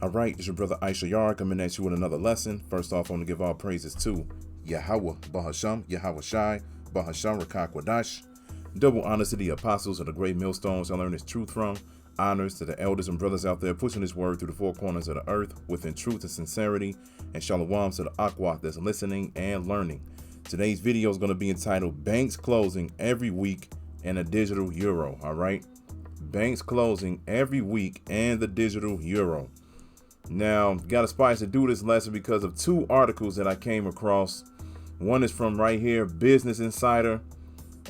All right, it's your brother Issachar coming at you with another lesson. First off, I want to give all praises to Yahweh, Bahasham, Yahweh Shai, Bahasham, Rachaa Quadash. Double honors to the apostles of the great millstones I learned this truth from. Honors to the elders and brothers out there pushing this word through the four corners of the earth within truth and sincerity. And shalom to the Aqua that's listening and learning. Today's video is going to be entitled Banks Closing Every Week and a Digital Euro. All right. Banks closing every week and the digital euro. Now, got a spice to do this lesson because of two articles that I came across. One is from right here, Business Insider.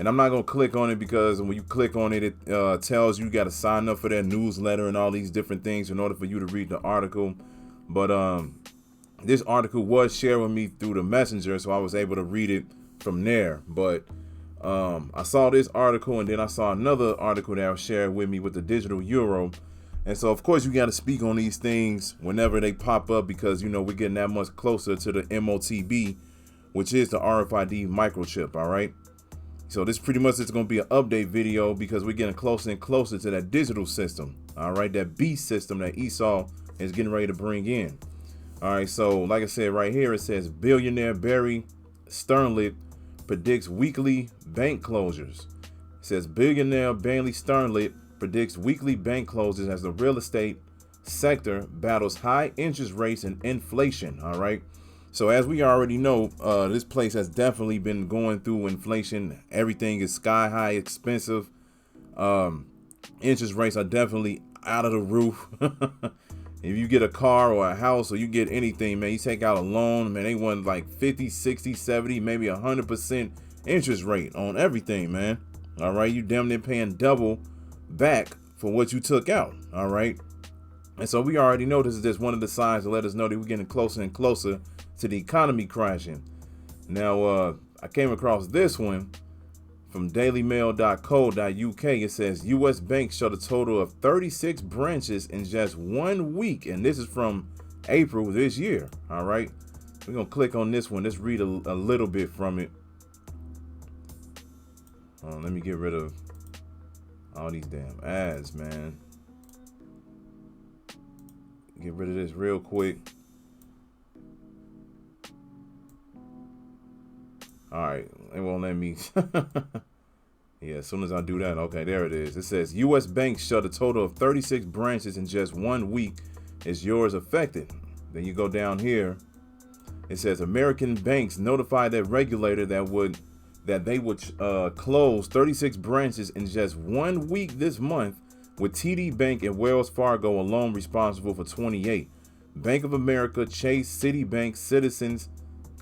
And I'm not going to click on it because when you click on it, it tells you got to sign up for their newsletter and all these different things in order for you to read the article. But this article was shared with me through the messenger, so I was able to read it from there. But I saw this article and then I saw another article that was shared with me with the digital euro. And so, of course, you got to speak on these things whenever they pop up because, you know, we're getting that much closer to the MOTB, which is the RFID microchip. All right. So this pretty much is going to be an update video because we're getting closer and closer to that digital system. All right. That beast system that Esau is getting ready to bring in. All right. So like I said, right here, it says billionaire Barry Sternlicht predicts weekly bank closures. It says billionaire Barry Sternlicht predicts weekly bank closures as the real estate sector battles high interest rates and inflation. All right. So as we already know, this place has definitely been going through inflation. Everything is sky high expensive. Interest rates are definitely out of the roof. If you get a car or a house or you get anything, man, you take out a loan, man, they want like 50, 60, 70, maybe 100% interest rate on everything, man. All right. You damn near paying double back for what you took out. All right. And so we already know this is just one of the signs to let us know that we're getting closer and closer to the economy crashing. Now, I came across this one from dailymail.co.uk. It says U.S. banks shut a total of 36 branches in just 1 week. And this is from April this year. All right. We're going to click on this one. Let's read a little bit from it. Let me get rid of all these damn ads, man. Get rid of this real quick. All right, it won't let me. Yeah, as soon as I do that, okay, there it is. It says U.S. banks shut a total of 36 branches in just 1 week. Is yours affected? Then you go down here. It says American banks notified their regulator that they would close 36 branches in just 1 week this month, with TD Bank and Wells Fargo alone responsible for 28. Bank of America, Chase, Citibank, Citizens.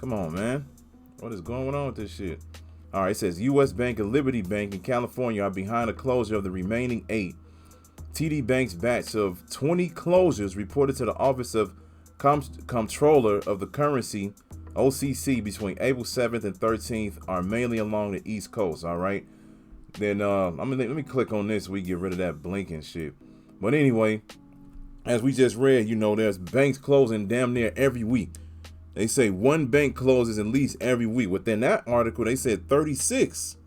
Come on, man. What is going on with this shit? All right, it says U.S. Bank and Liberty Bank in California are behind the closure of the remaining 8. TD Bank's batch of 20 closures reported to the Office of Comptroller of the Currency, OCC, between April 7th and 13th are mainly along the East Coast. All right. Then let me click on this so we get rid of that blinking shit. But anyway, as we just read, you know, there's banks closing damn near every week. They say one bank closes at least every week. Within that article, they said 36.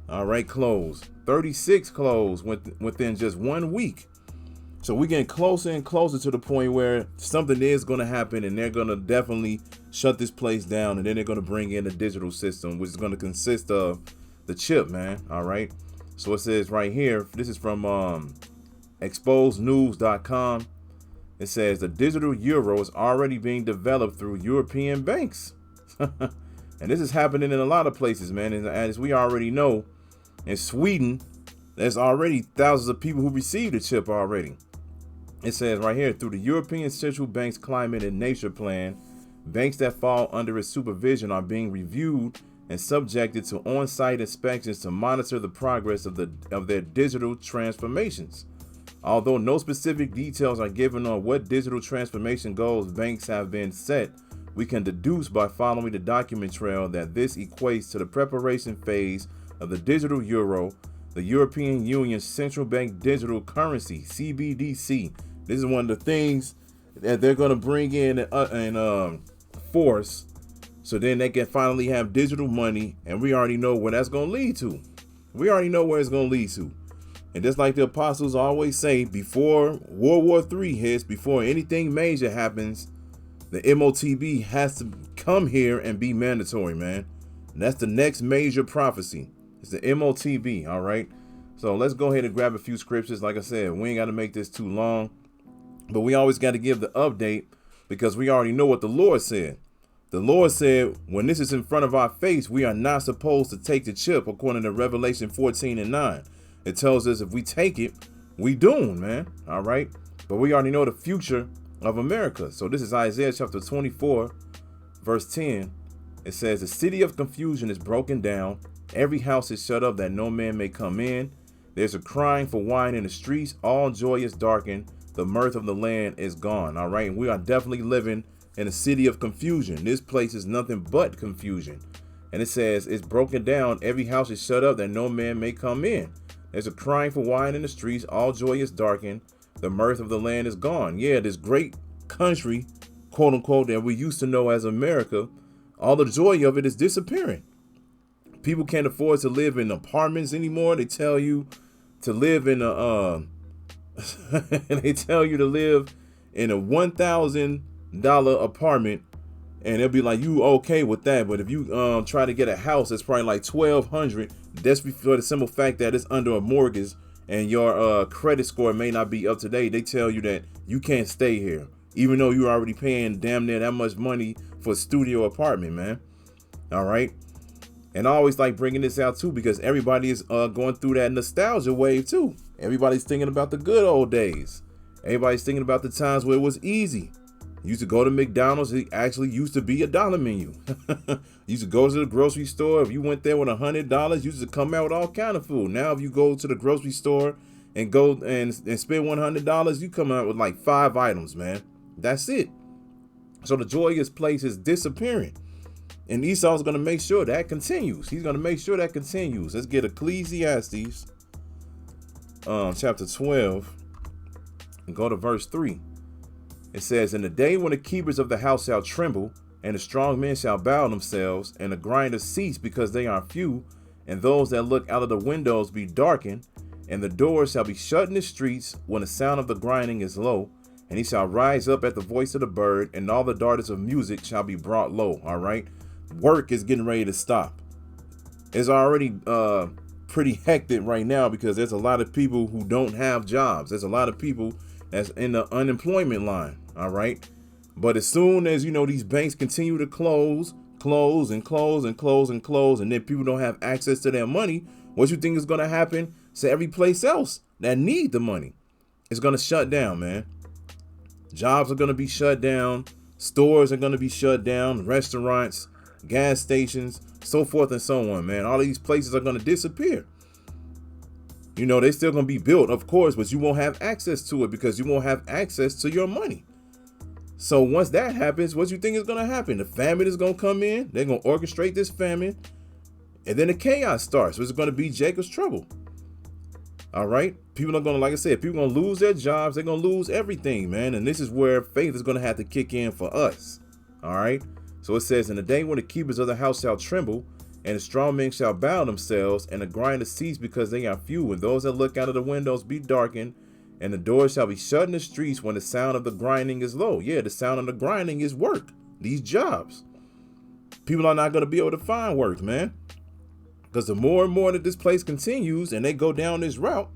All right, close. 36 closed within just 1 week. So we're getting closer and closer to the point where something is going to happen and they're going to definitely shut this place down. And then they're going to bring in a digital system, which is going to consist of the chip, man. All right. So it says right here, this is from exposednews.com. It says the digital euro is already being developed through European banks. And this is happening in a lot of places, man. And as we already know, in Sweden, there's already thousands of people who received the chip already. It says right here, through the European Central Bank's Climate and Nature Plan, banks that fall under its supervision are being reviewed and subjected to on-site inspections to monitor the progress of their digital transformations. Although no specific details are given on what digital transformation goals banks have been set, we can deduce by following the document trail that this equates to the preparation phase of the digital euro, the European Union's central bank digital currency, CBDC. This is one of the things that they're going to bring in and force, so then they can finally have digital money, and we already know where that's going to lead to. We already know where it's going to lead to. And just like the apostles always say, before World War III hits, before anything major happens, the MOTB has to come here and be mandatory, man. And that's the next major prophecy. It's the MOTB, all right? So let's go ahead and grab a few scriptures. Like I said, we ain't got to make this too long, but we always got to give the update because we already know what the Lord said. The Lord said, when this is in front of our face, we are not supposed to take the chip, according to Revelation 14:9. It tells us if we take it, we doomed, man. All right. But we already know the future of America. So this is Isaiah chapter 24, verse 10. It says, the city of confusion is broken down. Every house is shut up that no man may come in. There's a crying for wine in the streets. All joy is darkened. The mirth of the land is gone. All right. And we are definitely living in a city of confusion. This place is nothing but confusion. And it says it's broken down. Every house is shut up that no man may come in. There's a crying for wine in the streets. All joy is darkened. The mirth of the land is gone. Yeah, this great country, quote unquote, that we used to know as America, all the joy of it is disappearing. People can't afford to live in apartments anymore. They tell you to live in a they tell you to live in a $1,000 apartment, and they'll be like, you okay with that? But if you try to get a house that's probably like $1,200, that's for the simple fact that it's under a mortgage and your credit score may not be up to date. They tell you that you can't stay here, even though you're already paying damn near that much money for a studio apartment, man. All right. And I always like bringing this out too, because everybody is going through that nostalgia wave too. Everybody's thinking about the good old days. Everybody's thinking about the times where it was easy. You used to go to McDonald's. It actually used to be $1 menu. You used to go to the grocery store. If you went there with $100, you used to come out with all kind of food. Now, if you go to the grocery store and go and spend $100, you come out with like 5 items, man. That's it. So the joyous place is disappearing. And Esau's going to make sure that continues. He's going to make sure that continues. Let's get Ecclesiastes chapter 12 and go to verse 3. It says, in the day when the keepers of the house shall tremble, and the strong men shall bow themselves, and the grinders cease because they are few, and those that look out of the windows be darkened, and the doors shall be shut in the streets when the sound of the grinding is low, and he shall rise up at the voice of the bird, and all the daughters of music shall be brought low. All right. Work is getting ready to stop. It's already pretty hectic right now because there's a lot of people who don't have jobs. There's a lot of people that's in the unemployment line. All right. But as soon as, these banks continue to close, and then people don't have access to their money, what you think is going to happen to every place else that need the money? It's going to shut down, man. Jobs are going to be shut down. Stores are going to be shut down. Restaurants, gas stations, so forth and so on, man. All these places are going to disappear. They're still going to be built, of course, but you won't have access to it because you won't have access to your money. So once that happens, what you think is going to happen? The famine is going to come in. They're going to orchestrate this famine. And then the chaos starts, which is going to be Jacob's trouble. All right. People are going to, like I said, people are going to lose their jobs. They're going to lose everything, man. And this is where faith is going to have to kick in for us. All right. So it says, in the day when the keepers of the house shall tremble, and the strong men shall bow themselves, and the grinders cease because they are few, and those that look out of the windows be darkened, and the doors shall be shut in the streets when the sound of the grinding is low. Yeah, the sound of the grinding is work. These jobs. People are not going to be able to find work, man. Because the more and more that this place continues and they go down this route,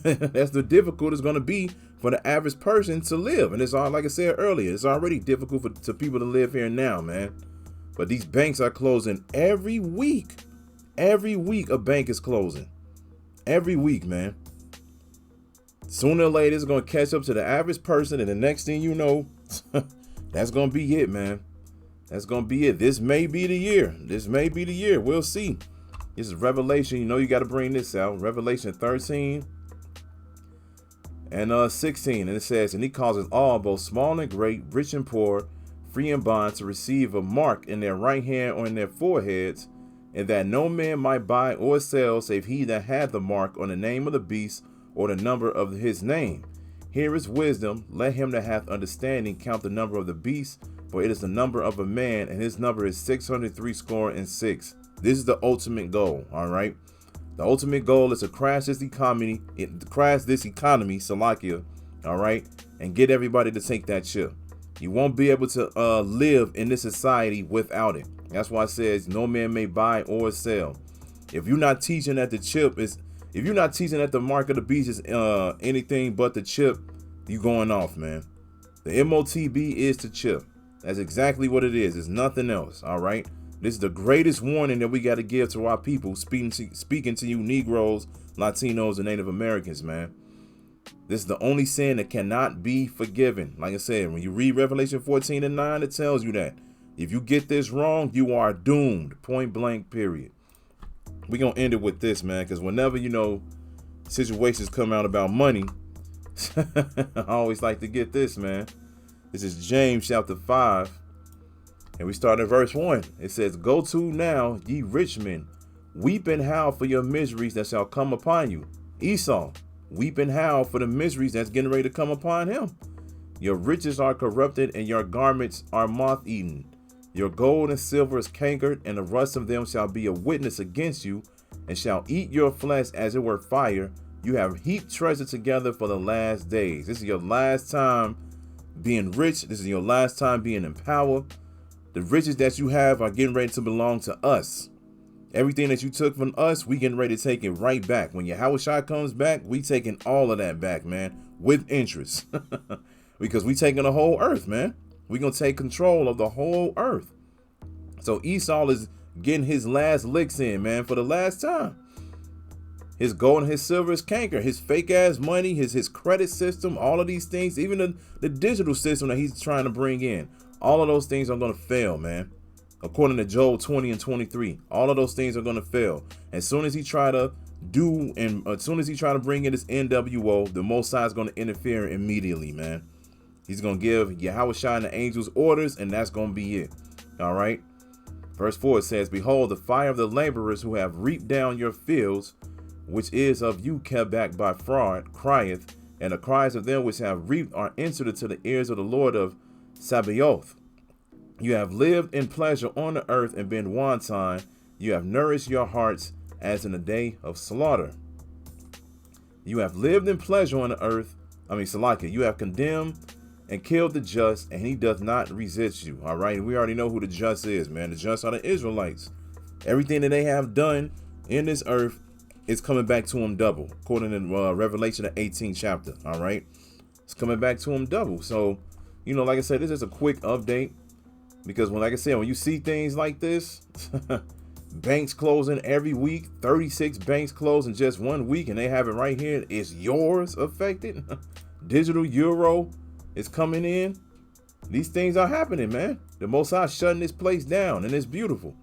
that's the difficult it's going to be for the average person to live. And it's all, like I said earlier, it's already difficult for people to live here now, man. But these banks are closing every week. Every week a bank is closing. Every week, man. Sooner or later, it's going to catch up to the average person. And the next thing you know, that's going to be it, man. That's going to be it. This may be the year. This may be the year. We'll see. This is Revelation. You got to bring this out. Revelation 13 and 16. And it says, and he causes all, both small and great, rich and poor, free and bond, to receive a mark in their right hand or in their foreheads, and that no man might buy or sell save he that had the mark on the name of the beast or the number of his name. Here is wisdom. Let him that hath understanding count the number of the beast, for it is the number of a man, and his number is 636. This is the ultimate goal. All right. The ultimate goal is to crash this economy, Salakia, all right, and get everybody to take that chip. You won't be able to live in this society without it. That's why it says no man may buy or sell. If you're not teaching that if you're not teaching that the mark of the beast is anything but the chip, you going off, man. The MOTB is the chip. That's exactly what it is. It's nothing else, all right? This is the greatest warning that we got to give to our people, speaking to you Negroes, Latinos, and Native Americans, man. This is the only sin that cannot be forgiven. Like I said, when you read Revelation 14:9, it tells you that. If you get this wrong, you are doomed. Point blank, period. We're going to end it with this, man, because whenever, situations come out about money, I always like to get this, man. This is James chapter 5. And we start at verse 1. It says, "Go to now, ye rich men, weep and howl for your miseries that shall come upon you. Esau, weep and howl for the miseries that's getting ready to come upon him. Your riches are corrupted, and your garments are moth-eaten. Your gold and silver is cankered, and the rust of them shall be a witness against you, and shall eat your flesh as it were fire. You have heaped treasure together for the last days." This is your last time being rich. This is your last time being in power. The riches that you have are getting ready to belong to us. Everything that you took from us, we getting ready to take it right back. When Yahushua comes back, we taking all of that back, man, with interest. Because we taking the whole earth, man. We gonna take control of the whole earth. So Esau is getting his last licks in, man, for the last time. His gold and his silver is canker. His fake ass money, his credit system, all of these things, even the digital system that he's trying to bring in. All of those things are going to fail, man. According to Job 20:23, all of those things are going to fail. As soon as he try to bring in his NWO, the Most High is going to interfere immediately, man. He's going to give Yahushua and the angels orders, and that's going to be it. All right. Verse 4 says, "Behold, the fire of the laborers who have reaped down your fields, which is of you kept back by fraud, crieth, and the cries of them which have reaped are entered into the ears of the Lord of Sabaoth. You have lived in pleasure on the earth and been wanton. You have nourished your hearts as in the day of slaughter." You have lived in pleasure on the earth. Salaki, you have condemned and killed the just, and he doth not resist you. All right. We already know who the just is, man. The just are the Israelites. Everything that they have done in this earth is coming back to them double, according to Revelation, the 18th chapter. All right. It's coming back to them double. So, like I said, this is a quick update because when you see things like this, banks closing every week, 36 banks close in just 1 week, and they have it right here. Is yours affected? Digital euro is coming in. These things are happening, man. The Most High shutting this place down, and it's beautiful.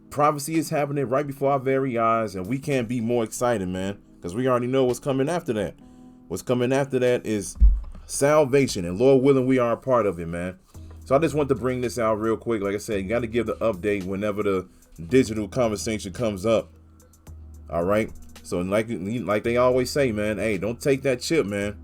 Prophecy is happening right before our very eyes, and we can't be more excited, man, because we already know what's coming after that. What's coming after that is salvation, and Lord willing, we are a part of it, man. So I just want to bring this out real quick. Like I said, you got to give the update whenever the digital conversation comes up. All right. So like they always say, man, hey, don't take that chip, man.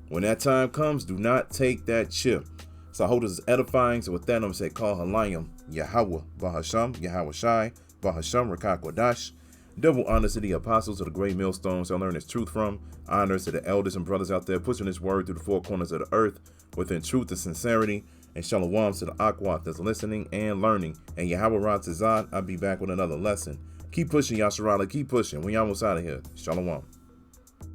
When that time comes, do not take that chip. So I hope this is edifying. So with that, I'm going to say, call Halayim, Yahweh, Bahasham, Yahweh Shai, Bahasham, Rachaa Quadash. Double honors to the apostles of the great millstones I learn this truth from. Honors to the elders and brothers out there pushing this word through the four corners of the earth within truth and sincerity. And shalom to the Akwat that's listening and learning. And Yahweh Ratazad, I'll be back with another lesson. Keep pushing, Yasharala. Keep pushing. We almost out of here. Shalom.